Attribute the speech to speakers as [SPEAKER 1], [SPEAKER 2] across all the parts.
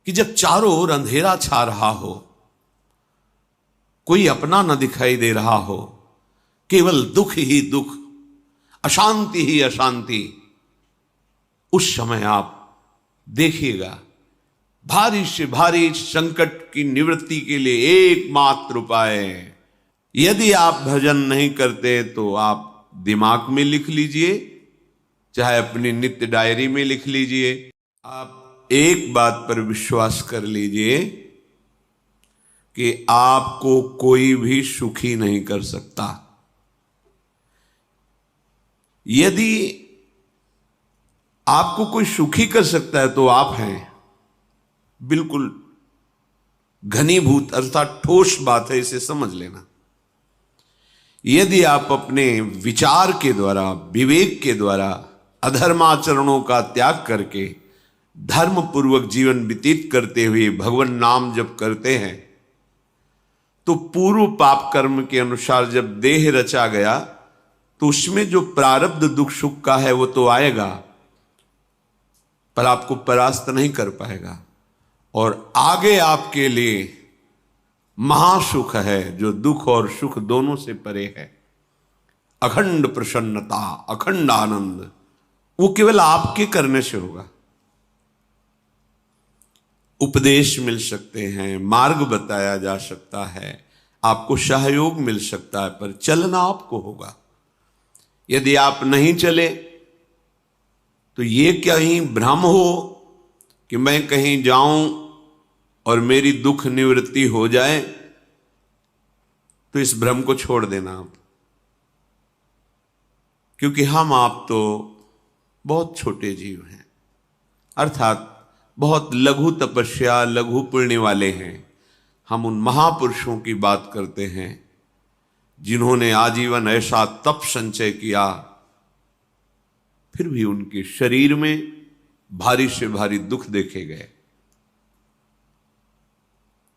[SPEAKER 1] कि जब चारों ओर अंधेरा छा रहा हो, कोई अपना न दिखाई दे रहा हो, केवल दुख ही दुख, अशांति ही अशांति, उस समय आप देखिएगा भारी से भारी संकट की निवृत्ति के लिए एकमात्र उपाय है। यदि आप भजन नहीं करते तो आप दिमाग में लिख लीजिए, चाहे अपनी नित्य डायरी में लिख लीजिए। आप एक बात पर विश्वास कर लीजिए कि आपको कोई भी सुखी नहीं कर सकता। यदि आपको कोई सुखी कर सकता है तो आप हैं। बिल्कुल घनीभूत अर्थात ठोस बात है, इसे समझ लेना। यदि आप अपने विचार के द्वारा, विवेक के द्वारा अधर्माचरणों का त्याग करके धर्म पूर्वक जीवन व्यतीत करते हुए भगवान नाम जप करते हैं, तो पूर्व पाप कर्म के अनुसार जब देह रचा गया तो उसमें जो प्रारब्ध दुख सुख का है वो तो आएगा, पर आपको परास्त नहीं कर पाएगा। और आगे आपके लिए महासुख है जो दुख और सुख दोनों से परे है। अखंड प्रसन्नता, अखंड आनंद, वो केवल आपके करने से होगा। उपदेश मिल सकते हैं, मार्ग बताया जा सकता है, आपको सहयोग मिल सकता है, पर चलना आपको होगा। यदि आप नहीं चले तो ये कहीं भ्रम हो कि मैं कहीं जाऊं और मेरी दुख निवृत्ति हो जाए, तो इस भ्रम को छोड़ देना आप। क्योंकि हम आप तो बहुत छोटे जीव हैं, अर्थात बहुत लघु तपस्या, लघु पुण्य वाले हैं। हम उन महापुरुषों की बात करते हैं जिन्होंने आजीवन ऐसा तप संचय किया, फिर भी उनके शरीर में भारी से भारी दुख देखे गए।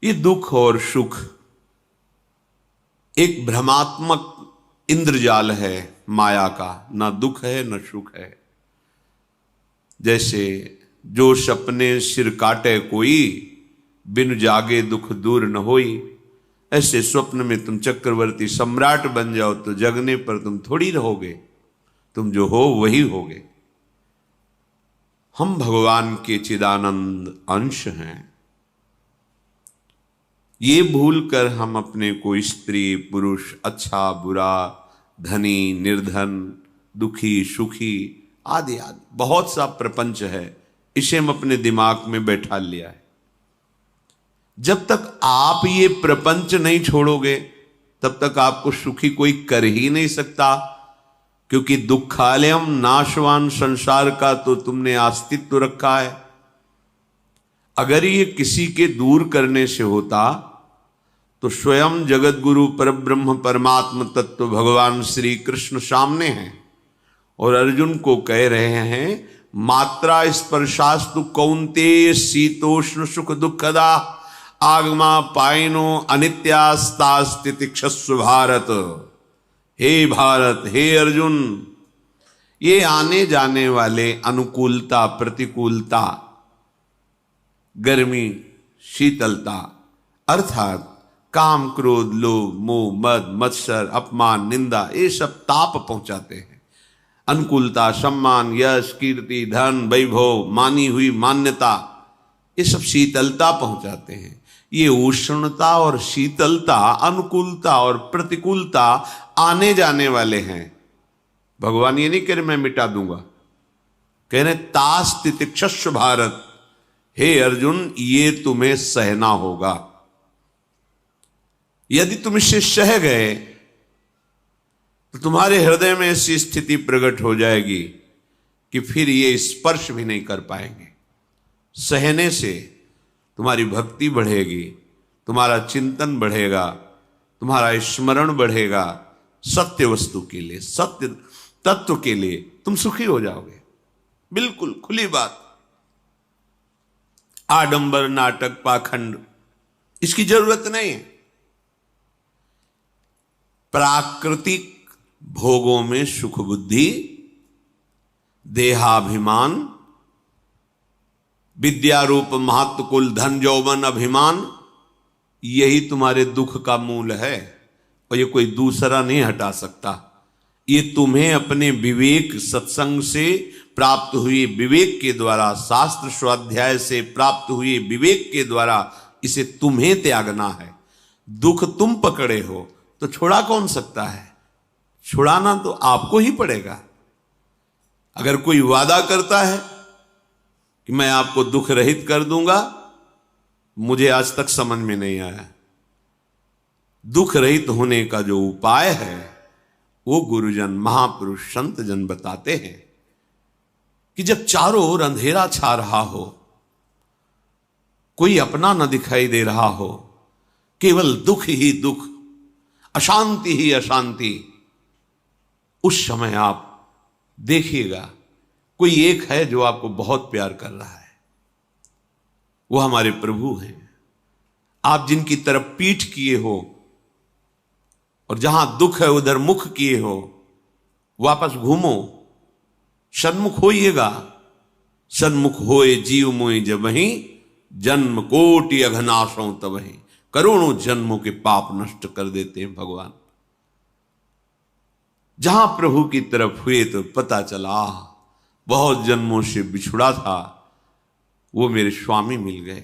[SPEAKER 1] ये दुख और सुख एक भ्रमात्मक इंद्रजाल है माया का, ना दुख है न सुख है। जैसे जो सपने सिर काटे कोई, बिन जागे दुख दूर न होई, ऐसे स्वप्न में तुम चक्रवर्ती सम्राट बन जाओ तो जगने पर तुम थोड़ी रहोगे, तुम जो हो वही होगे। हम भगवान के चिदानंद अंश हैं। ये भूल कर हम अपने को स्त्री पुरुष, अच्छा बुरा, धनी निर्धन, दुखी सुखी आदि आदि बहुत सा प्रपंच है, इसे हम अपने दिमाग में बैठा लिया है। जब तक आप ये प्रपंच नहीं छोड़ोगे तब तक आपको सुखी कोई कर ही नहीं सकता, क्योंकि दुखालयम नाशवान संसार का तो तुमने अस्तित्व रखा है। अगर ये किसी के दूर करने से होता तो स्वयं जगत गुरु परब्रह्म परमात्म तत्व भगवान श्री कृष्ण सामने हैं और अर्जुन को कह रहे हैं, मात्रा स्पर्शास्तु कौन्तेय शीतोष्ण सुख दुखदा आगमा पायनो अनित्यास्तास्तितिक्षस्व भारत। हे भारत, हे अर्जुन, ये आने जाने वाले अनुकूलता प्रतिकूलता, गर्मी शीतलता, अर्थात काम क्रोध लोभ मोह मद मत्सर अपमान निंदा, ये सब ताप पहुंचाते हैं। अनुकूलता सम्मान यश कीर्ति धन वैभव मानी हुई मान्यता, ये सब शीतलता पहुंचाते हैं। ये उष्णता और शीतलता, अनुकूलता और प्रतिकूलता आने जाने वाले हैं। भगवान ये नहीं कह रहे मैं मिटा दूंगा, कह रहे तास तितिक्षस्व भारत, हे अर्जुन ये तुम्हें सहना होगा। यदि तुम इसे सह गए तो तुम्हारे हृदय में ऐसी स्थिति प्रकट हो जाएगी कि फिर ये स्पर्श भी नहीं कर पाएंगे। सहने से तुम्हारी भक्ति बढ़ेगी, तुम्हारा चिंतन बढ़ेगा, तुम्हारा स्मरण बढ़ेगा, सत्य वस्तु के लिए, सत्य तत्व के लिए तुम सुखी हो जाओगे। बिल्कुल खुली बात। आडंबर नाटक पाखंड इसकी जरूरत नहीं है। प्राकृतिक भोगों में सुख बुद्धि, देहाभिमान, विद्या रूप महत्व कुल धन यौवन अभिमान, यही तुम्हारे दुख का मूल है और ये कोई दूसरा नहीं हटा सकता। ये तुम्हें अपने विवेक सत्संग से प्राप्त हुए विवेक के द्वारा, शास्त्र स्वाध्याय से प्राप्त हुए विवेक के द्वारा इसे तुम्हें त्यागना है। दुख तुम पकड़े हो तो छुड़ा कौन सकता है? छुड़ाना तो आपको ही पड़ेगा। अगर कोई वादा करता है कि मैं आपको दुख रहित कर दूंगा, मुझे आज तक समझ में नहीं आया। दुख रहित होने का जो उपाय है वो गुरुजन, महापुरुष, संत जन बताते हैं कि जब चारों ओर अंधेरा छा रहा हो, कोई अपना न दिखाई दे रहा हो, केवल दुख ही दुख, अशांति ही अशांति, उस समय आप देखिएगा कोई एक है जो आपको बहुत प्यार कर रहा है। वो हमारे प्रभु हैं। आप जिनकी तरफ पीठ किए हो और जहां दुख है उधर मुख किए हो, वापस घूमो, सन्मुख होइएगा। सन्मुख होए जीव मोहि जबहि, जन्म कोटि अघनाशों तबहि। करोड़ों जन्मों के पाप नष्ट कर देते हैं भगवान। जहां प्रभु की तरफ हुए तो पता चला बहुत जन्मों से बिछुड़ा था, वो मेरे स्वामी मिल गए।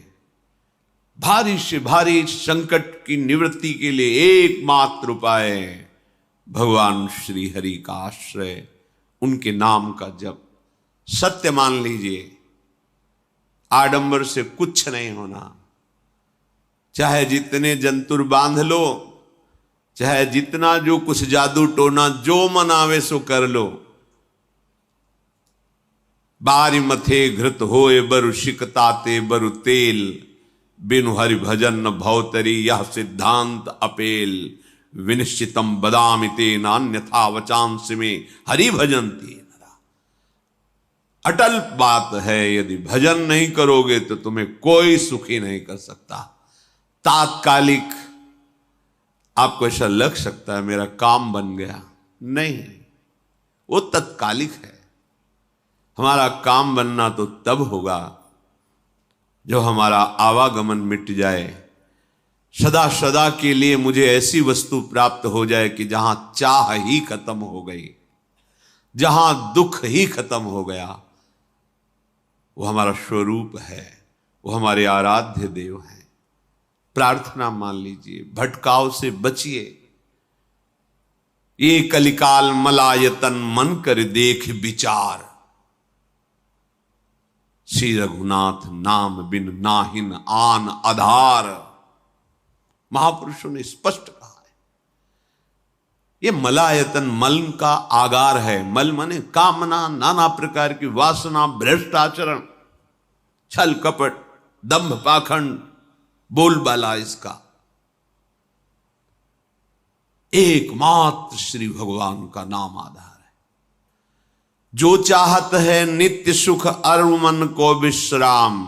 [SPEAKER 1] भारी से भारी संकट की निवृत्ति के लिए एकमात्र उपाय भगवान श्री हरि का आश्रय, उनके नाम का जप। सत्य मान लीजिए, आडंबर से कुछ नहीं होना। चाहे जितने जंतुर बांध लो, चाहे जितना जो कुछ जादू टोना जो मन आवे सो कर लो, बारी मथे घृत होए बरु शिकताते बरु तेल, बिनु हरि भजन न भवतरी यह सिद्धांत अपेल। विनिश्चितम बदामि तेन अन्यथा वचांस में हरि भजन्ति नरा। अटल बात है, यदि भजन नहीं करोगे तो तुम्हें कोई सुखी नहीं कर सकता। तात्कालिक आपको ऐसा लग सकता है मेरा काम बन गया, नहीं, वो तत्कालिक है। हमारा काम बनना तो तब होगा जो हमारा आवागमन मिट जाए, सदा सदा के लिए मुझे ऐसी वस्तु प्राप्त हो जाए कि जहां चाह ही खत्म हो गई, जहां दुख ही खत्म हो गया। वो हमारा स्वरूप है, वो हमारे आराध्य देव हैं। प्रार्थना मान लीजिए, भटकाव से बचिए। ये कलिकाल मलायतन मन कर देख विचार, श्री रघुनाथ नाम बिन नाहिन आन आधार। महापुरुषों ने स्पष्ट कहा है। ये मलायतन मल का आगार है। मल माने कामना, नाना प्रकार की वासना, भ्रष्ट आचरण, छल कपट, दंभ पाखंड, बोलबाला, इसका एकमात्र श्री भगवान का नाम आधार है। जो चाहत है नित्य सुख अरु मन को विश्राम,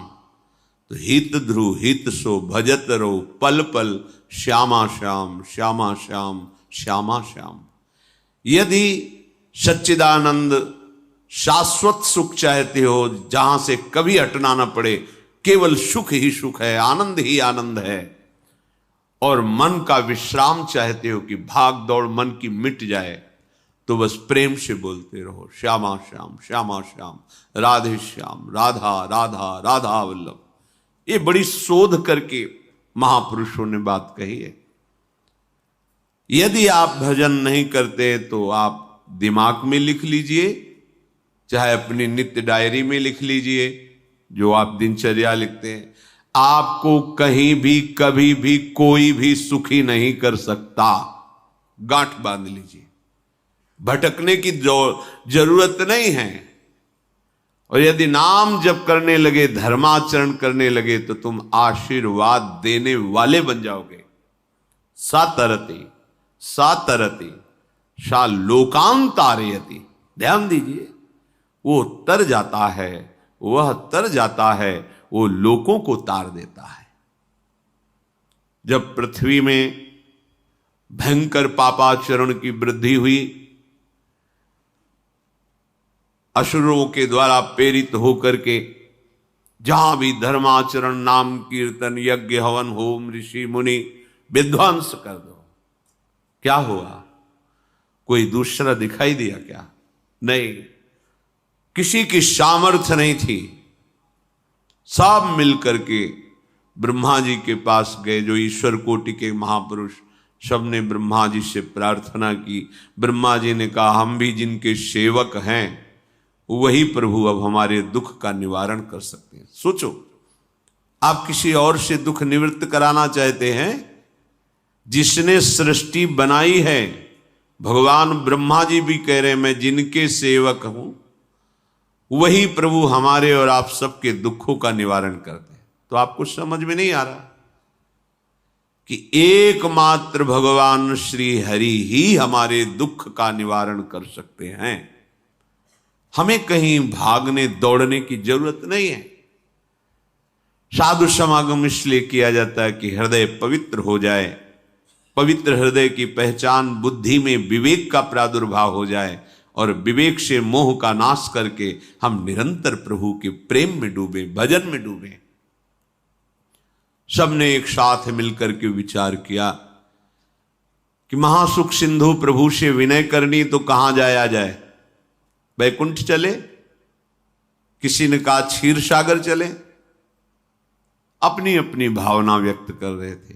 [SPEAKER 1] तो हित ध्रुव हित सो भजत रहो पल पल श्यामा श्याम श्यामा श्याम श्यामा श्याम। यदि सच्चिदानंद शाश्वत सुख चाहते हो, जहां से कभी हटना ना पड़े, केवल सुख ही सुख है, आनंद ही आनंद है, और मन का विश्राम चाहते हो कि भाग दौड़ मन की मिट जाए, तो बस प्रेम से बोलते रहो श्यामा श्याम श्यामा श्याम, राधे श्याम, राधा राधा राधा वल्लभ। ये बड़ी शोध करके महापुरुषों ने बात कही है। यदि आप भजन नहीं करते तो आप दिमाग में लिख लीजिए, चाहे अपनी नित्य डायरी में लिख लीजिए, जो आप दिनचर्या लिखते हैं। आपको कहीं भी कभी भी कोई भी सुखी नहीं कर सकता। गांठ बांध लीजिए, भटकने की जरूरत नहीं है। और यदि नाम जप करने लगे, धर्माचरण करने लगे, तो तुम आशीर्वाद देने वाले बन जाओगे। सातरति सातरति सा लोकांतारयति। ध्यान दीजिए, वो तर जाता है, वह तर जाता है, वो लोकों को तार देता है। जब पृथ्वी में भयंकर पापाचरण की वृद्धि हुई, असुरों के द्वारा प्रेरित होकर के जहां भी धर्माचरण, नाम कीर्तन, यज्ञ, हवन, होम, ऋषि मुनि विध्वंस कर दो, क्या हुआ? कोई दूसरा दिखाई दिया क्या? नहीं, किसी की सामर्थ्य नहीं थी। सब मिलकर के ब्रह्मा जी के पास गए, जो ईश्वर कोटि के महापुरुष, सबने ब्रह्मा जी से प्रार्थना की। ब्रह्मा जी ने कहा, हम भी जिनके सेवक हैं वही प्रभु अब हमारे दुख का निवारण कर सकते हैं। सोचो, आप किसी और से दुख निवृत्त कराना चाहते हैं? जिसने सृष्टि बनाई है, भगवान ब्रह्मा जी भी कह रहे हैं मैं जिनके सेवक हूं वही प्रभु हमारे और आप सबके दुखों का निवारण करते हैं। तो आपको समझ में नहीं आ रहा कि एकमात्र भगवान श्री हरि ही हमारे दुख का निवारण कर सकते हैं। हमें कहीं भागने दौड़ने की जरूरत नहीं है। साधु समागम इसलिए किया जाता है कि हृदय पवित्र हो जाए, पवित्र हृदय की पहचान बुद्धि में विवेक का प्रादुर्भाव हो जाए, और विवेक से मोह का नाश करके हम निरंतर प्रभु के प्रेम में डूबे, भजन में डूबे। सबने एक साथ मिलकर के विचार किया कि महासुख सिंधु प्रभु से विनय करनी तो कहां जाया जाए? वैकुंठ चले, किसी ने कहा क्षीर सागर चले। अपनी अपनी भावना व्यक्त कर रहे थे।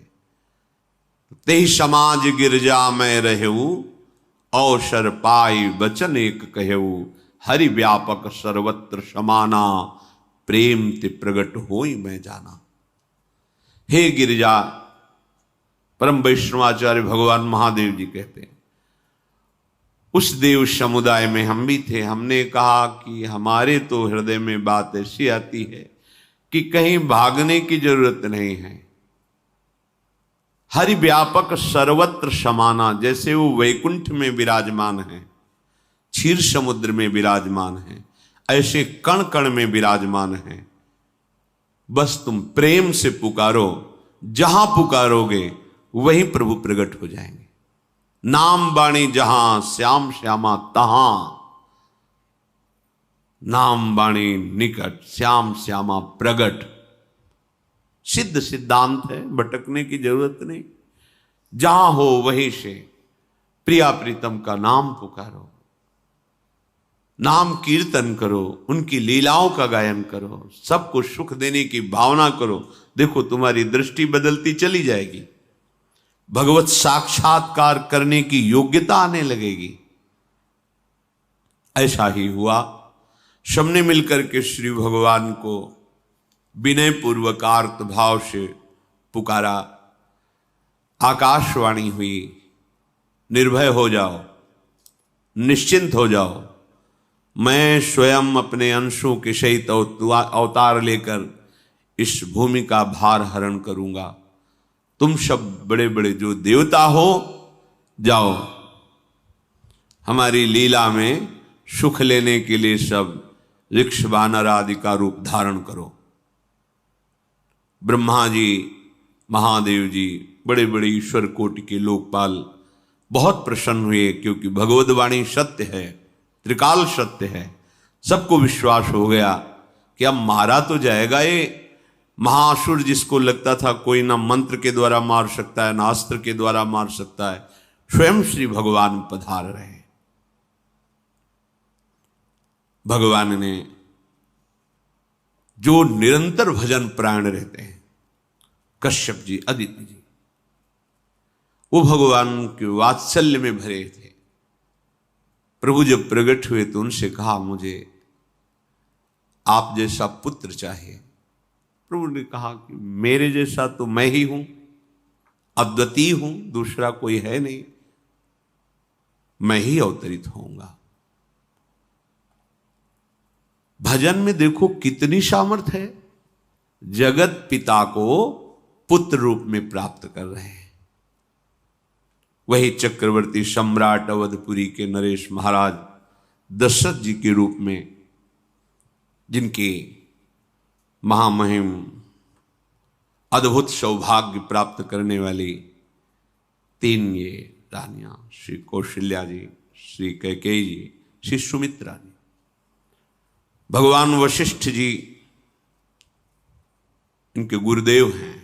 [SPEAKER 1] तेहि समाज गिरजा में रहेऊ, अवसर पाई वचन एक कहेऊ, हरि व्यापक सर्वत्र समाना, प्रेम ते प्रगट होई मैं जाना। हे गिरिजा, परम वैष्णवाचार्य भगवान महादेव जी कहते हैं, उस देव समुदाय में हम भी थे। हमने कहा कि हमारे तो हृदय में बात ऐसी आती है कि कहीं भागने की जरूरत नहीं है। हरि व्यापक सर्वत्र समाना, जैसे वो वैकुंठ में विराजमान है, क्षीर समुद्र में विराजमान है, ऐसे कण कण में विराजमान है। बस तुम प्रेम से पुकारो, जहां पुकारोगे वहीं प्रभु प्रकट हो जाएंगे। नाम बाणी जहां श्याम श्यामा तहां, नाम बाणी निकट श्याम श्यामा प्रगट। सिद्ध सिद्धांत है, भटकने की जरूरत नहीं। जहां हो वहीं से प्रिया प्रीतम का नाम पुकारो, नाम कीर्तन करो, उनकी लीलाओं का गायन करो, सबको सुख देने की भावना करो। देखो तुम्हारी दृष्टि बदलती चली जाएगी, भगवत साक्षात्कार करने की योग्यता आने लगेगी। ऐसा ही हुआ। सबने मिलकर के श्री भगवान को विनय पूर्वक आर्त भाव से पुकारा। आकाशवाणी हुई, निर्भय हो जाओ, निश्चिंत हो जाओ, मैं स्वयं अपने अंशों के सहित अवतार लेकर इस भूमि का भार हरण करूंगा। तुम सब बड़े बड़े जो देवता हो, जाओ हमारी लीला में सुख लेने के लिए सब ऋक्ष वानर आदि का रूप धारण करो। ब्रह्मा जी, महादेव जी, बड़े बड़े ईश्वर कोटि के लोकपाल बहुत प्रसन्न हुए, क्योंकि भगवद्वाणी सत्य है, त्रिकाल सत्य है। सबको विश्वास हो गया कि अब मारा तो जाएगा ये महासुर, जिसको लगता था कोई ना मंत्र के द्वारा मार सकता है, ना अस्त्र के द्वारा मार सकता है। स्वयं श्री भगवान पधार रहे। भगवान ने जो निरंतर भजन प्राण रहते हैं, कश्यप जी, अदिति जी, वो भगवान के वात्सल्य में भरे थे। प्रभु जब प्रकट हुए तो उनसे कहा, मुझे आप जैसा पुत्र चाहिए। प्रभु ने कहा कि मेरे जैसा तो मैं ही हूं, अद्वितीय हूं, दूसरा कोई है नहीं, मैं ही अवतरित होऊंगा। भजन में देखो कितनी सामर्थ्य है। जगत पिता को पुत्र रूप में प्राप्त कर रहे हैं। वही चक्रवर्ती सम्राट अवधपुरी के नरेश महाराज दशरथ जी के रूप में, जिनके महामहिम अद्भुत सौभाग्य प्राप्त करने वाली 3 ये रानियां, श्री कौशल्या जी, श्री कैकेयी जी, श्री सुमित्रा जी। भगवान वशिष्ठ जी इनके गुरुदेव हैं।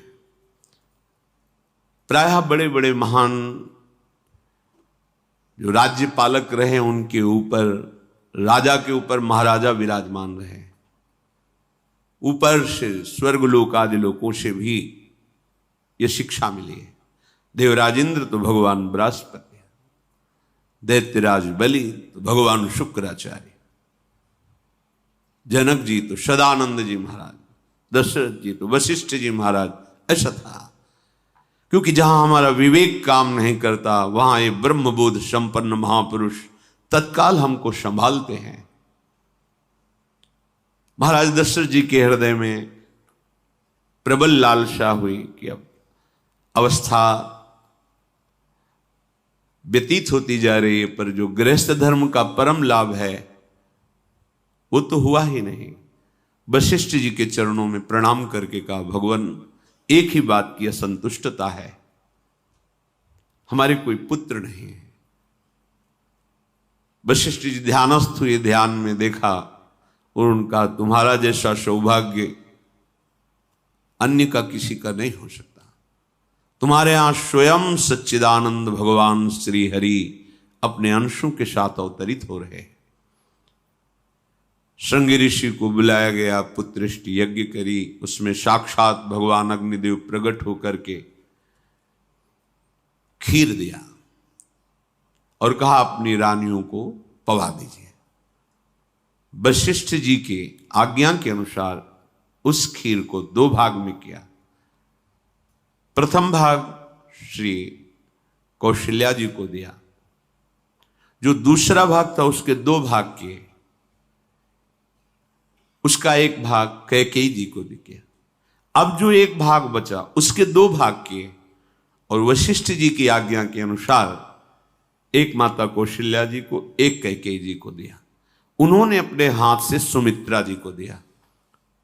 [SPEAKER 1] प्रायः बड़े बड़े महान जो राज्य पालक रहे उनके ऊपर, राजा के ऊपर महाराजा विराजमान रहे। ऊपर से स्वर्गलोक आदि लोकों से भी यह शिक्षा मिली है। देवराजेंद्र तो भगवान बृहस्पति, दैत्यराज बलि तो भगवान शुक्राचार्य, जनक जी तो सदानंद जी महाराज, दशरथ जी तो वशिष्ठ जी महाराज। ऐसा था, क्योंकि जहां हमारा विवेक काम नहीं करता वहां ये ब्रह्मबोध संपन्न महापुरुष तत्काल हमको संभालते हैं। महाराज दशरथ जी के हृदय में प्रबल लालसा हुई कि अब अवस्था व्यतीत होती जा रही है, पर जो गृहस्थ धर्म का परम लाभ है वो तो हुआ ही नहीं। वशिष्ठ जी के चरणों में प्रणाम करके कहा, भगवान एक ही बात की असंतुष्टता है, हमारे कोई पुत्र नहीं है। वशिष्ठ जी ध्यानस्थ हुए, ध्यान में देखा और उनका, तुम्हारा जैसा सौभाग्य अन्य का किसी का नहीं हो सकता। तुम्हारे यहां स्वयं सच्चिदानंद भगवान श्री हरि अपने अंशों के साथ अवतरित हो रहे हैं। श्रृंगी ऋषि को बुलाया गया, पुत्रेष्टि यज्ञ करी, उसमें साक्षात भगवान अग्निदेव प्रकट होकर के खीर दिया और कहा अपनी रानियों को पवा दीजिए। वशिष्ठ जी के आज्ञा के अनुसार उस खीर को 2 भाग में किया। प्रथम भाग श्री कौशल्या जी को दिया, जो दूसरा भाग था उसके 2 भाग किए, उसका 1 भाग कैकेयी जी को दिया। अब जो 1 भाग बचा उसके 2 भाग किए और वशिष्ठ जी की आज्ञा के अनुसार एक माता कौशल्या जी को, एक कैकेयी जी को दिया। उन्होंने अपने हाथ से सुमित्रा जी को दिया।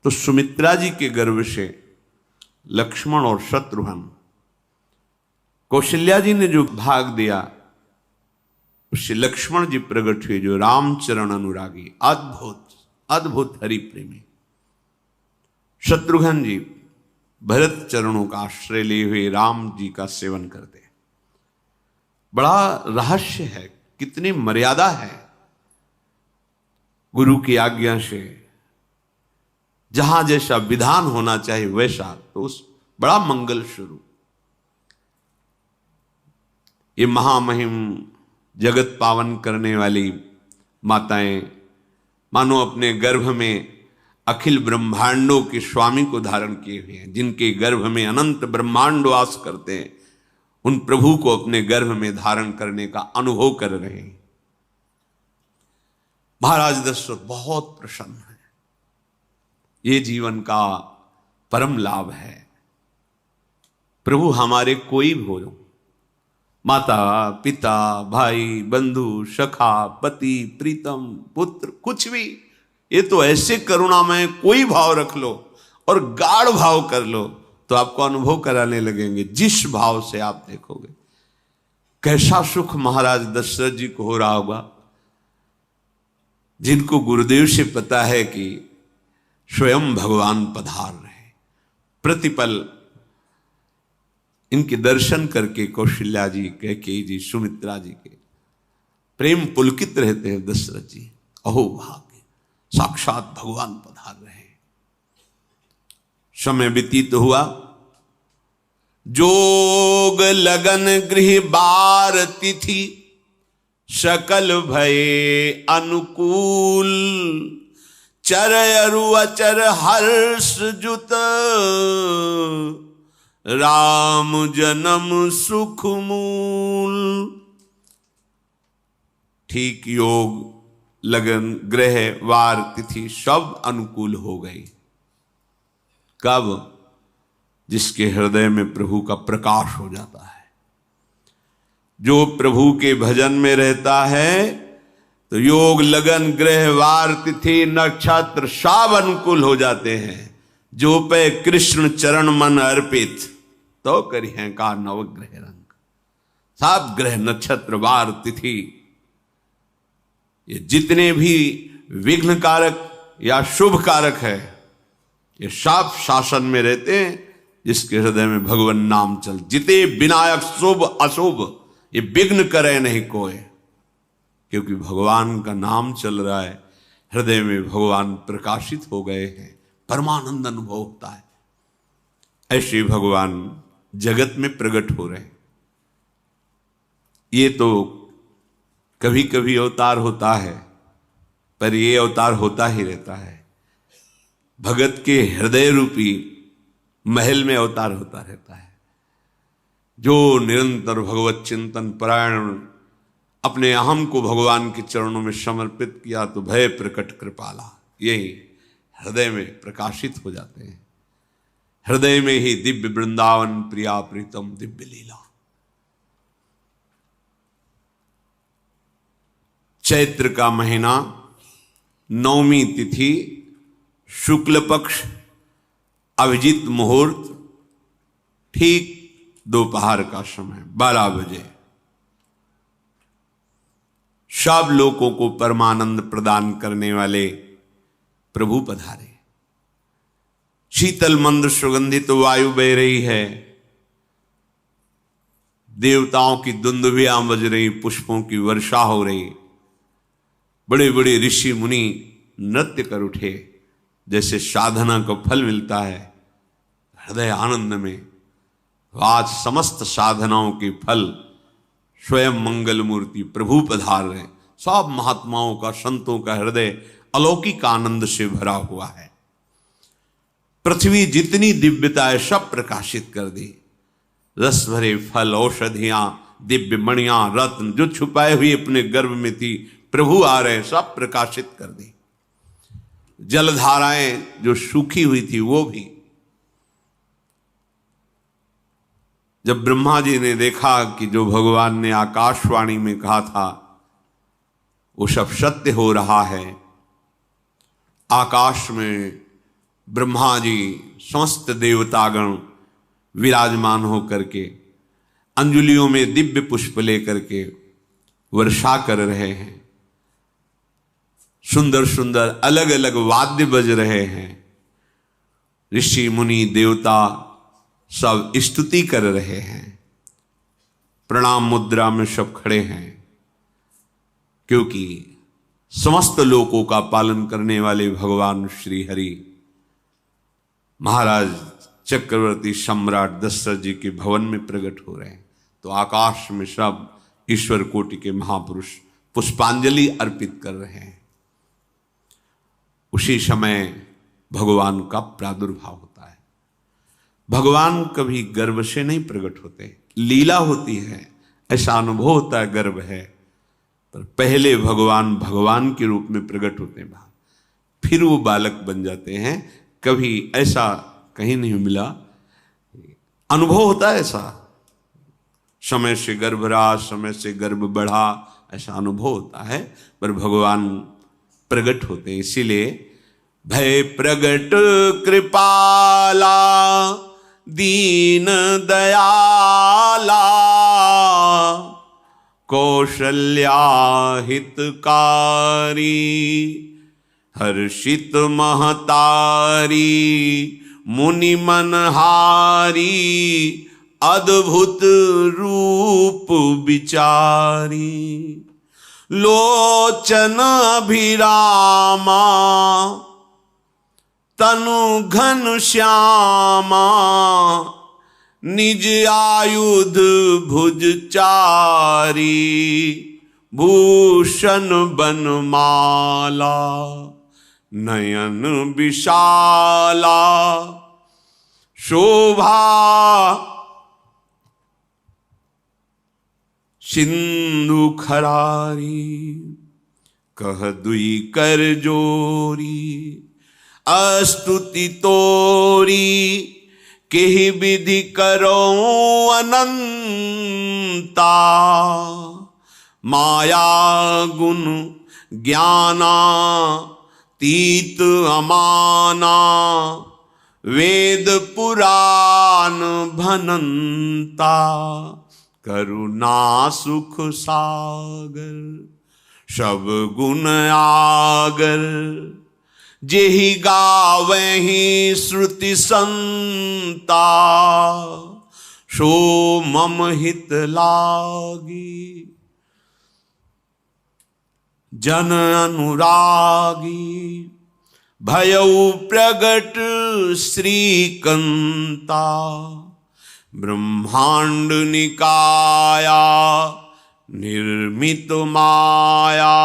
[SPEAKER 1] तो सुमित्रा जी के गर्भ से लक्ष्मण और शत्रुघ्न, कौशल्या जी ने जो भाग दिया उससे लक्ष्मण जी प्रकट हुए, जो रामचरण अनुरागी, अद्भुत अद्भुत हरि प्रेमी। शत्रुघ्न जी भरत चरणों का आश्रय लिए हुए राम जी का सेवन करते। बड़ा रहस्य है, कितनी मर्यादा है गुरु की आज्ञा से। जहां जैसा विधान होना चाहिए वैसा, तो उस बड़ा मंगल शुरू। ये महामहिम जगत पावन करने वाली माताएं मानो अपने गर्भ में अखिल ब्रह्मांडों के स्वामी को धारण किए हुए हैं, जिनके गर्भ में अनंत ब्रह्मांड वास करते हैं, उन प्रभु को अपने गर्भ में धारण करने का अनुभव कर रहे हैं। महाराज दशरथ बहुत प्रसन्न है। ये जीवन का परम लाभ है। प्रभु हमारे कोई भी हो, माता पिता भाई बंधु सखा पति प्रीतम पुत्र, कुछ भी, ये तो ऐसे करुणामय कोई भाव रख लो और गाढ़ भाव कर लो तो आपको अनुभव कराने लगेंगे। जिस भाव से आप देखोगे कैसा सुख महाराज दशरथ जी को हो रहा होगा, जिनको गुरुदेव से पता है कि स्वयं भगवान पधार रहे। प्रतिपल इनके दर्शन करके कौशल्या जी, कैकेयी जी, सुमित्रा जी के प्रेम पुलकित रहते हैं। दशरथ जी, अहो भाग्य, साक्षात भगवान पधार रहे। समय व्यतीत हुआ, जोग लगन गृह बार तिथि, सकल भये अनुकूल, चर अरु अचर हर्ष जुत, राम जन्म सुख मूल। ठीक योग लगन ग्रह वार तिथि सब अनुकूल हो गई। कब? जिसके हृदय में प्रभु का प्रकाश हो जाता है। जो प्रभु के भजन में रहता है तो योग लगन ग्रह वार तिथि नक्षत्र सब अनुकूल हो जाते हैं। जो पे कृष्ण चरण मन अर्पित, तो करी है का नवग्रह रंग। सब ग्रह नक्षत्र वार तिथि, ये जितने भी विघ्न कारक या शुभ कारक है, ये सब शासन में रहते हैं जिसके हृदय में भगवान नाम चल। जिते विनायक शुभ अशुभ ये विघ्न करे नहीं कोई, क्योंकि भगवान का नाम चल रहा है, हृदय में भगवान प्रकाशित हो गए हैं, परमानंद अनुभव होता है। ऐसे भगवान जगत में प्रकट हो रहे हैं। ये तो कभी कभी अवतार होता है, पर ये अवतार होता ही रहता है। भगत के हृदय रूपी महल में अवतार होता रहता है। जो निरंतर भगवत चिंतन परायण अपने अहम को भगवान के चरणों में समर्पित किया तो भय प्रकट कृपाला, यही हृदय में प्रकाशित हो जाते हैं। हृदय में ही दिव्य वृंदावन प्रिया प्रीतम दिव्य लीला। चैत्र का महीना, नवमी तिथि, शुक्ल पक्ष, अभिजीत मुहूर्त, ठीक दोपहर का समय 12 बजे सब लोगों को परमानंद प्रदान करने वाले प्रभु पधारे। शीतल मंद सुगंधित वायु बह रही है, देवताओं की दुंदुभियां बज रही, पुष्पों की वर्षा हो रही, बड़े बड़े ऋषि मुनि नृत्य कर उठे। जैसे साधना को फल मिलता है हृदय आनंद में, आज समस्त साधनाओं के फल स्वयं मंगल मूर्ति प्रभु पधार रहे। सब महात्माओं का, संतों का हृदय अलौकिक आनंद से भरा हुआ है। पृथ्वी जितनी दिव्यता है सब प्रकाशित कर दी। रस भरे फल, औषधियां, दिव्य मणियां, रत्न जो छुपाए हुए अपने गर्भ में थी, प्रभु आ रहे, सब प्रकाशित कर दी। जलधाराएं जो सूखी हुई थी वो भी। जब ब्रह्मा जी ने देखा कि जो भगवान ने आकाशवाणी में कहा था वो सब सत्य हो रहा है, आकाश में ब्रह्मा जी समस्त देवतागण विराजमान होकर के अंजलियों में दिव्य पुष्प लेकर के वर्षा कर रहे हैं, सुंदर सुंदर अलग अलग वाद्य बज रहे हैं, ऋषि मुनि देवता सब स्तुति कर रहे हैं, प्रणाम मुद्रा में सब खड़े हैं, क्योंकि समस्त लोकों का पालन करने वाले भगवान श्री हरि महाराज चक्रवर्ती सम्राट दशरथ जी के भवन में प्रकट हो रहे हैं। तो आकाश में सब ईश्वर कोटि के महापुरुष पुष्पांजलि अर्पित कर रहे हैं। उसी समय भगवान का प्रादुर्भाव होता है। भगवान कभी गर्भ से नहीं प्रकट होते, लीला होती है, ऐसा अनुभव होता है गर्भ है, पर पहले भगवान भगवान के रूप में प्रकट होते हैं, फिर वो बालक बन जाते हैं। कभी ऐसा कहीं नहीं मिला, अनुभव होता है ऐसा, समय से गर्भ रहा, समय से गर्भ बढ़ा, ऐसा अनुभव होता है, पर भगवान प्रकट होते हैं। इसीलिए भय प्रगट कृपाला दीन दयाला कौशल्या हितकारी हर्षित महतारी मुनि मनहारी अद्भुत रूप विचारी लोचन अभिरामा तनु घन श्यामा निज आयुध भुज चारी भूषण बनमाला नयन विशाला शोभा सिंधु खरारी कह दुई कर जोरी अस्तुति तोरी केहि विधि करो अनंता माया गुण ज्ञाना तीत अमाना वेद पुराण भनंता करुणा सुख सागर सब गुण आगर जेहि गावहि श्रुति संता, सो मम हित लागी। जन अनुरागी भयउ प्रगट श्रीकंता, ब्रह्मांड निकाया निर्मित माया,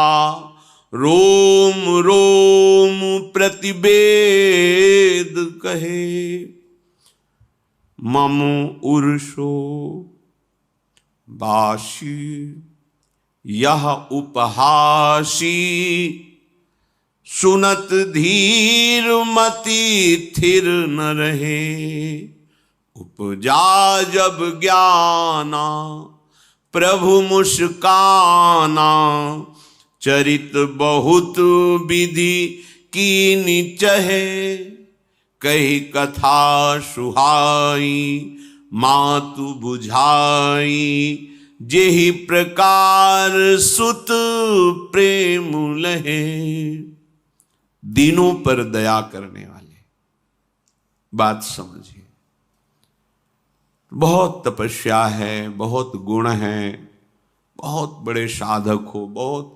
[SPEAKER 1] रोम रोम प्रतिवेद कहे, मम उर्षो बाशी यह उपहासी, सुनत धीर मति थिर न रहे। उपजा जब ज्ञाना प्रभु मुस्काना, चरित बहुत विधि कीनि चहे, कही कथा सुहाई मातु बुझाई, जेहि प्रकार सुत प्रेम लहे। दीनों पर दया करने वाले, बात समझिए। बहुत तपस्या है, बहुत गुण है, बहुत बड़े साधक हो, बहुत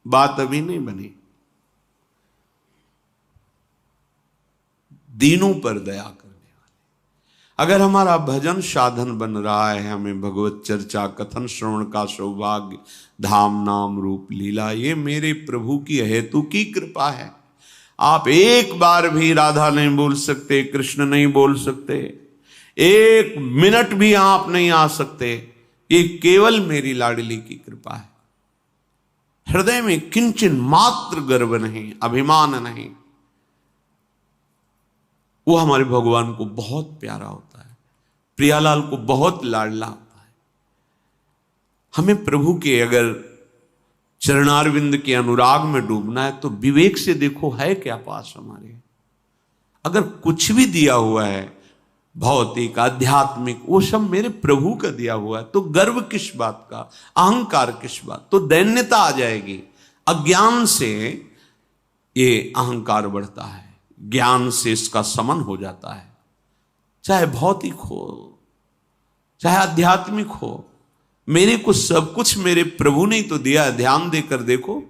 [SPEAKER 1] बात अभी नहीं बनी। दीनों पर दया करने वाले। अगर हमारा भजन साधन बन रहा है, हमें भगवत चर्चा कथन श्रवण का सौभाग्य, धाम नाम रूप लीला, ये मेरे प्रभु की हेतु की कृपा है। आप एक बार भी राधा नहीं बोल सकते, कृष्ण नहीं बोल सकते, एक मिनट भी आप नहीं आ सकते, ये केवल मेरी लाडली की कृपा है। हृदय में किंचन मात्र गर्व नहीं, अभिमान नहीं। वो हमारे भगवान को बहुत प्यारा होता है, प्रियालाल को बहुत लाडला होता है। हमें प्रभु के अगर चरणारविंद के अनुराग में डूबना है तो विवेक से देखो है क्या पास हमारे। अगर कुछ भी दिया हुआ है भौतिक आध्यात्मिक, वो सब मेरे प्रभु का दिया हुआ है, तो गर्व किस बात का, अहंकार किस बात, तो दैन्यता आ जाएगी। अज्ञान से ये अहंकार बढ़ता है, ज्ञान से इसका समन हो जाता है। चाहे भौतिक हो चाहे आध्यात्मिक हो, मेरे को सब कुछ मेरे प्रभु ने तो दिया है। ध्यान देकर देखो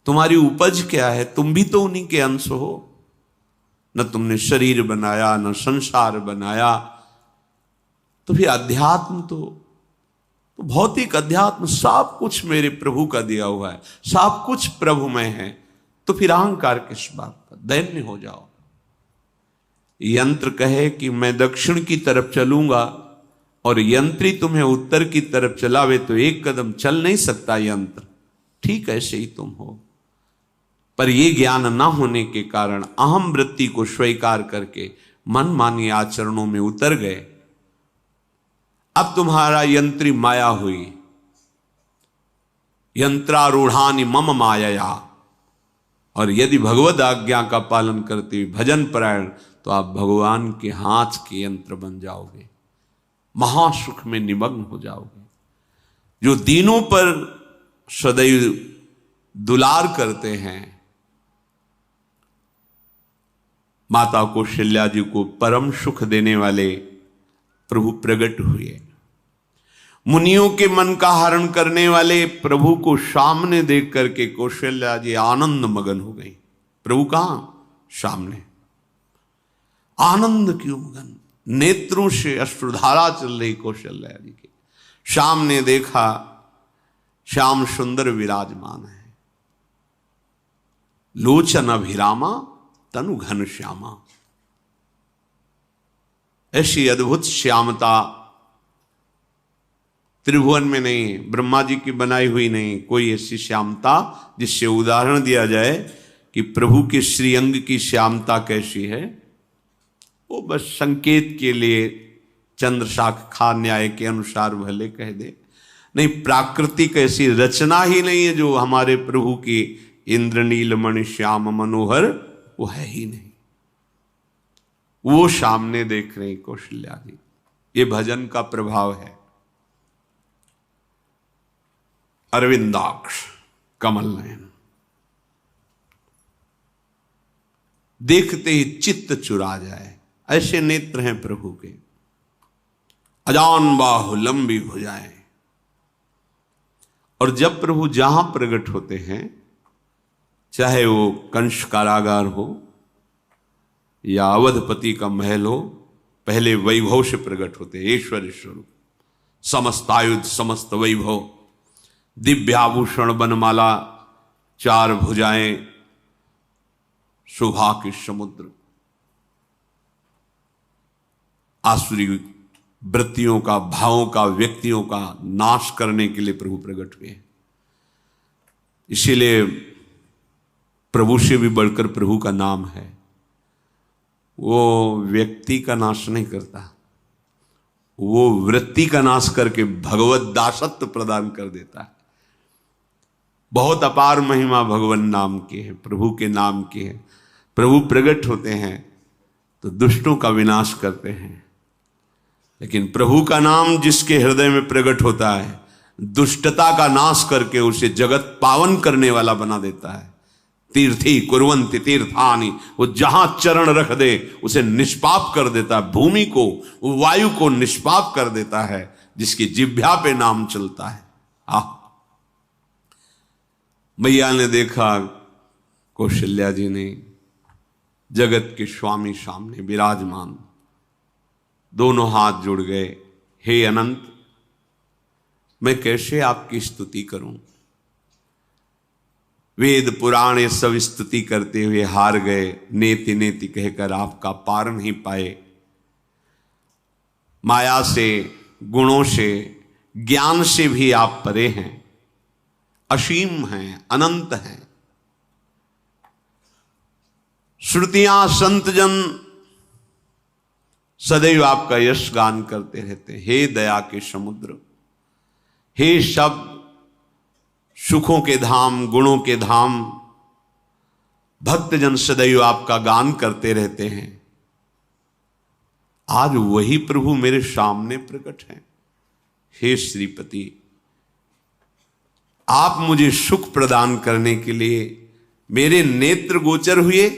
[SPEAKER 1] तुम्हारी उपज क्या है, तुम भी तो उन्हीं के अंश हो। न तुमने शरीर बनाया, न संसार बनाया, तो फिर अध्यात्म तो भौतिक अध्यात्म सब कुछ मेरे प्रभु का दिया हुआ है, सब कुछ प्रभु में है, तो फिर अहंकार किस बात का, दैन्य हो जाओ। यंत्र कहे कि मैं दक्षिण की तरफ चलूंगा और यंत्री तुम्हें उत्तर की तरफ चलावे तो एक कदम चल नहीं सकता यंत्र, ठीक ऐसे ही तुम हो। पर यह ज्ञान न होने के कारण अहम वृत्ति को स्वीकार करके मनमानी आचरणों में उतर गए। अब तुम्हारा यंत्री माया हुई, यंत्रारूढ़ानि मम मायया। और यदि भगवद आज्ञा का पालन करते हुए भजन परायण, तो आप भगवान के हाथ के यंत्र बन जाओगे, महासुख में निमग्न हो जाओगे। जो दीनों पर सदैव दुलार करते हैं, माता कौशल्या जी को परम सुख देने वाले प्रभु प्रकट हुए। मुनियों के मन का हरण करने वाले प्रभु को सामने देख करके कौशल्या जी आनंद मगन हो गई। प्रभु कहां? सामने। आनंद क्यों मगन? नेत्रों से अश्रुधारा चल रही कौशल्या जी के। सामने देखा श्याम सुंदर विराजमान है, लोचन अभिरामा तनु घन श्यामा। ऐसी अद्भुत श्यामता त्रिभुवन में नहीं, ब्रह्मा जी की बनाई हुई नहीं कोई ऐसी श्यामता जिससे उदाहरण दिया जाए कि प्रभु के श्रीअंग की श्यामता कैसी है। वो बस संकेत के लिए चंद्र शाखा न्याय के अनुसार भले कह दे, नहीं प्राकृतिक ऐसी रचना ही नहीं है जो हमारे प्रभु की इंद्रनील मणि श्याम मनोहर, वो है ही नहीं। वो सामने देख रहे कौशल्या जी। ये भजन का प्रभाव है। अरविंदाक्ष कमल नयन, देखते ही चित्त चुरा जाए, ऐसे नेत्र हैं प्रभु के। अजान बाहु लंबी भुजाएं। और जब प्रभु जहां प्रकट होते हैं, चाहे वो कंस कारागार हो या अवधपति का महल हो, पहले वैभव से प्रकट होते हैं। ऐश्वर्य स्वरूप, समस्त आयुध, समस्त वैभव, दिव्याभूषण, बनमाला, 4 भुजाएं, शोभा के समुद्र, आसुरी वृत्तियों का, भावों का, व्यक्तियों का नाश करने के लिए प्रभु प्रकट हुए। इसीलिए प्रभु से भी बढ़कर प्रभु का नाम है। वो व्यक्ति का नाश नहीं करता, वो वृत्ति का नाश करके भगवत दासत्व प्रदान कर देता है। बहुत अपार महिमा भगवान नाम की है, प्रभु के नाम की है। प्रभु प्रकट होते हैं तो दुष्टों का विनाश करते हैं, लेकिन प्रभु का नाम जिसके हृदय में प्रकट होता है, दुष्टता का नाश करके उसे जगत पावन करने वाला बना देता है। तीर्थी कुर्वन्ति तीर्थानि, वो जहां चरण रख दे उसे निष्पाप कर देता है। भूमि को, वायु को निष्पाप कर देता है, जिसकी जिह्वा पे नाम चलता है। मैया ने देखा, कौशल्या जी ने, जगत के स्वामी सामने विराजमान, दोनों हाथ जुड़ गए। हे अनंत, मैं कैसे आपकी स्तुति करूं? वेद पुराण ये सब स्तुति करते हुए हार गए। नेति नेति कहकर आपका पार नहीं पाए। माया से, गुणों से, ज्ञान से भी आप परे हैं, असीम हैं, अनंत हैं। श्रुतियां, संतजन सदैव आपका यश गान करते रहते हैं। हे दया के समुद्र, हे शब्द, सुखों के धाम, गुणों के धाम, भक्तजन सदैव आपका गान करते रहते हैं। आज वही प्रभु मेरे सामने प्रकट हैं। हे श्रीपति, आप मुझे सुख प्रदान करने के लिए मेरे नेत्र गोचर हुए।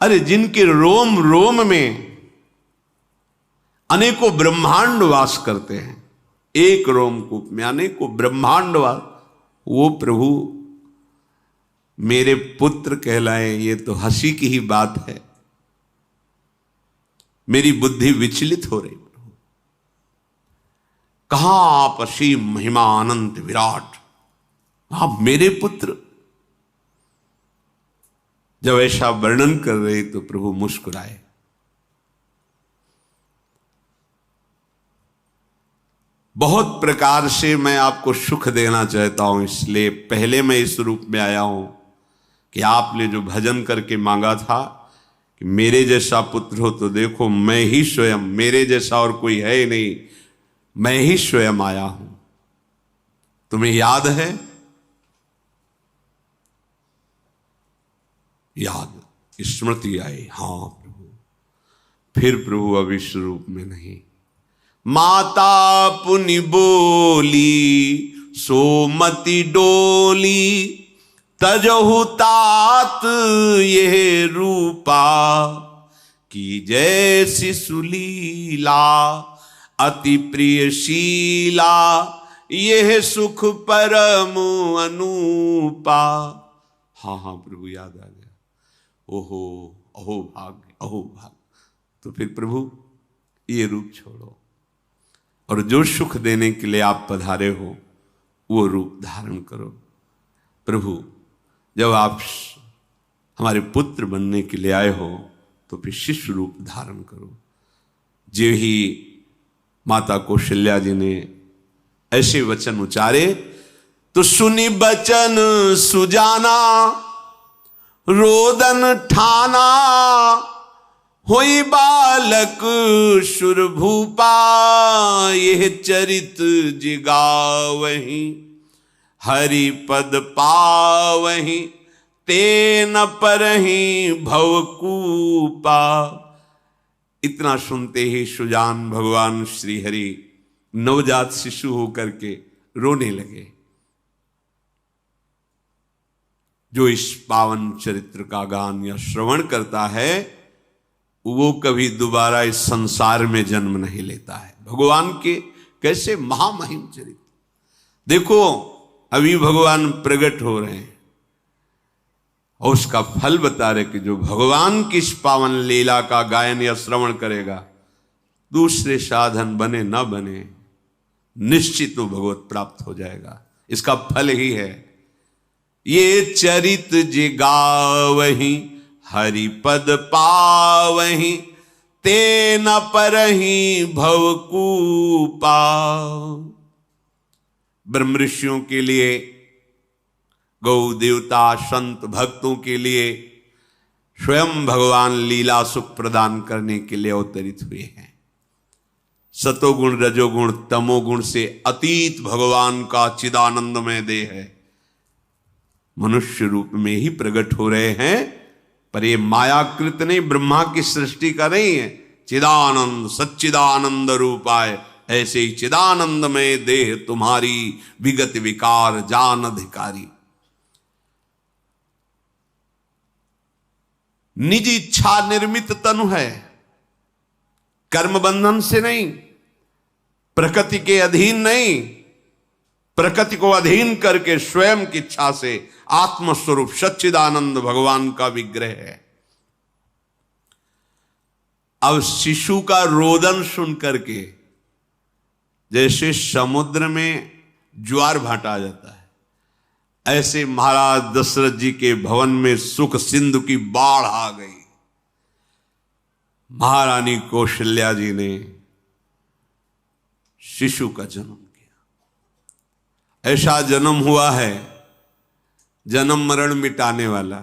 [SPEAKER 1] अरे जिनके रोम रोम में अनेकों ब्रह्मांड वास करते हैं, एक रोमकूप में अनेकों ब्रह्मांड वास, वो प्रभु मेरे पुत्र कहलाए, ये तो हंसी की ही बात है। मेरी बुद्धि विचलित हो रही। प्रभु कहां आप असीम महिमा अनंत विराट, आप मेरे पुत्र। जब ऐसा वर्णन कर रहे तो प्रभु मुस्कुराए। बहुत प्रकार से मैं आपको सुख देना चाहता हूं, इसलिए पहले मैं इस रूप में आया हूं कि आपने जो भजन करके मांगा था कि मेरे जैसा पुत्र हो, तो देखो मैं ही स्वयं, मेरे जैसा और कोई है ही नहीं, मैं ही स्वयं आया हूं। तुम्हें याद है? याद, स्मृति आई। हां प्रभु। फिर प्रभु अब इस रूप में नहीं। माता पुनि बोली सोमति डोली, तजहु तात ये रूपा, की जैसी सुलीला अति प्रियशीला, यह सुख परम अनूपा। हाँ हाँ प्रभु, याद आ गया। ओहो, अहो भाग्य, अहो भाग्य। तो फिर प्रभु ये रूप छोड़ो, और जो सुख देने के लिए आप पधारे हो वो रूप धारण करो। प्रभु, जब आप हमारे पुत्र बनने के लिए आए हो तो फिर शिष्य रूप धारण करो। जो ही माता कौशल्या जी ने ऐसे वचन उचारे तो सुनी बचन सुजाना, रोदन ठाना, होई बालक सुरभूपा, यह चरित जिगावहीं, हरि पद पावहीं, तेन परहीं भवकूपा। इतना सुनते ही सुजान भगवान श्री हरि नवजात शिशु होकर के रोने लगे। जो इस पावन चरित्र का गान या श्रवण करता है वो कभी दोबारा इस संसार में जन्म नहीं लेता है। भगवान के कैसे महामहिम चरित्र, देखो अभी भगवान प्रकट हो रहे हैं और उसका फल बता रहे कि जो भगवान की इस पावन लीला का गायन या श्रवण करेगा, दूसरे साधन बने ना बने, निश्चित वो भगवत प्राप्त हो जाएगा। इसका फल ही है ये चरित जे गावहीं हरि पद पावहीं, ते न परहीं भवकूपा। ब्रह्म ऋषियों के लिए, गौ देवता संत भक्तों के लिए स्वयं भगवान लीला सुख प्रदान करने के लिए अवतरित हुए हैं। सतोगुण रजोगुण तमोगुण से अतीत भगवान का चिदानंदमय देह है, मनुष्य रूप में ही प्रकट हो रहे हैं। पर ये मायाकृत नहीं, ब्रह्मा की सृष्टि का नहीं है। चिदानंद सच्चिदानंद रूपाय, ऐसे ही चिदानंदमय देह तुम्हारी विगत विकार जान अधिकारी। निज इच्छा निर्मित तनु है, कर्म बंधन से नहीं, प्रकृति के अधीन नहीं, प्रकृति को अधीन करके स्वयं की इच्छा से आत्मस्वरूप सच्चिदानंद भगवान का विग्रह है। अब शिशु का रोदन सुन करके जैसे समुद्र में ज्वार भाटा जाता है, ऐसे महाराज दशरथ जी के भवन में सुख सिंधु की बाढ़ आ गई। महारानी कौशल्या जी ने शिशु का जन्म किया। ऐसा जन्म हुआ है जन्म मरण मिटाने वाला।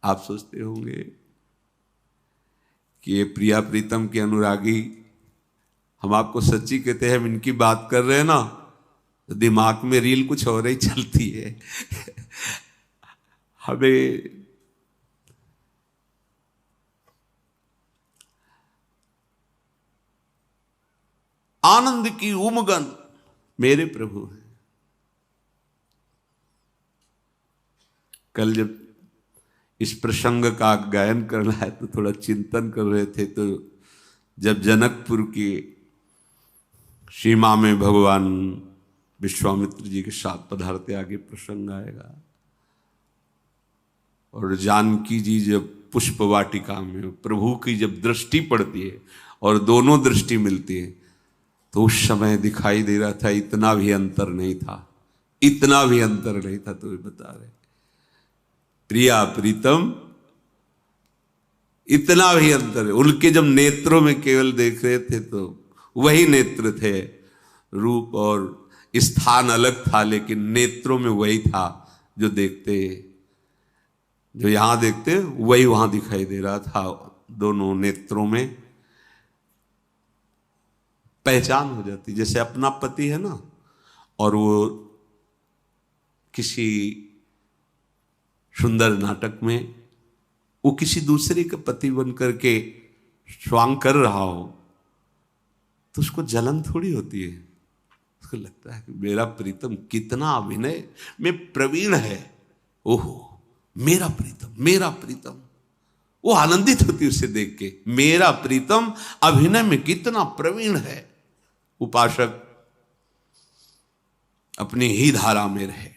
[SPEAKER 1] आप सोचते होंगे कि ये प्रिया प्रीतम के अनुरागी, हम आपको सच्ची कहते हैं, हम इनकी बात कर रहे हैं ना तो दिमाग में रील कुछ और ही चलती है। हमें आनंद की उमगन मेरे प्रभु है। कल जब इस प्रसंग का गायन करना है तो थोड़ा चिंतन कर रहे थे, तो जब जनकपुर की सीमा में भगवान विश्वामित्र जी के साथ पधारते, आगे प्रसंग आएगा, और जानकी जी जब पुष्प वाटिका में प्रभु की जब दृष्टि पड़ती है और दोनों दृष्टि मिलती है, तो उस समय दिखाई दे रहा था इतना भी अंतर नहीं था, इतना भी अंतर नहीं था। तो बता रहे प्रिया प्रीतम, इतना भी अंतर है। उनके जब नेत्रों में केवल देख रहे थे तो वही नेत्र थे, रूप और स्थान अलग था, लेकिन नेत्रों में वही था। जो देखते, जो यहां देखते वही वहां दिखाई दे रहा था। दोनों नेत्रों में पहचान हो जाती, जैसे अपना पति है ना, और वो किसी सुंदर नाटक में वो किसी दूसरे का पति बन करके स्वांग कर रहा हो तो उसको जलन थोड़ी होती है, उसको लगता है कि मेरा प्रीतम कितना अभिनय में प्रवीण है, ओहो मेरा प्रीतम, मेरा प्रीतम। वो आनंदित होती उसे देख के, मेरा प्रीतम अभिनय में कितना प्रवीण है। उपासक अपनी ही धारा में रहे,